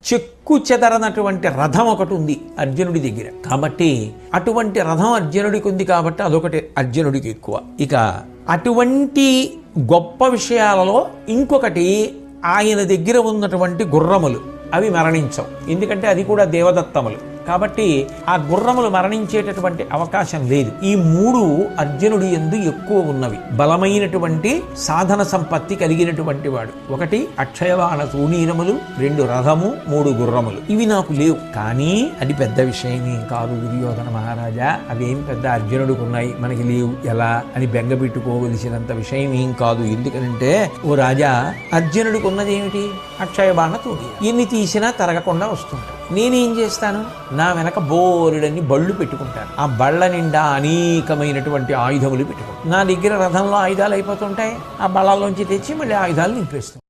చెక్కు చెదరనటువంటి రథం ఒకటి ఉంది అర్జునుడి దగ్గర. కాబట్టి అటువంటి రథం అర్జునుడికి ఉంది కాబట్టి అదొకటి అర్జునుడికి ఎక్కువ. ఇక అటువంటి గొప్ప విషయాలలో ఇంకొకటి ఆయన దగ్గర ఉన్నటువంటి గుర్రములు. అవి మరణించవు, ఎందుకంటే అది కూడా దేవదత్తములు. కాబట్టి ఆ గుర్రములు మరణించేటటువంటి అవకాశం లేదు. ఈ మూడు అర్జునుడి యందు ఎక్కువ ఉన్నవి. బలమైనటువంటి సాధన సంపత్తి కలిగినటువంటి వాడు. ఒకటి అక్షయవాణ తూణీరములు, 2 రథము, 3 గుర్రములు. ఇవి నాకు లేవు. కానీ అది పెద్ద విషయమేం కాదు దుర్యోధన మహారాజా. అవేం పెద్ద అర్జునుడికి ఉన్నాయి, మనకి లేవు ఎలా అని బెంగపెట్టుకోవలసినంత విషయం ఏం కాదు. ఎందుకంటే ఓ రాజా, అర్జునుడికి ఉన్నది ఏమిటి? అక్షయబాణ తూణీరం. ఎన్ని తీసినా తరగకుండా వస్తుంటాయి. నేనేం చేస్తాను? నా వెనక బోరుడని బళ్ళు పెట్టుకుంటాను. ఆ బళ్ళ నిండా అనేకమైనటువంటి ఆయుధములు పెట్టుకుంటాను. నా దగ్గర రథంలో ఆయుధాలు అయిపోతుంటాయి, ఆ బళ్ళల్లోంచి తెచ్చి మళ్ళీ ఆయుధాలు నింపేస్తాను.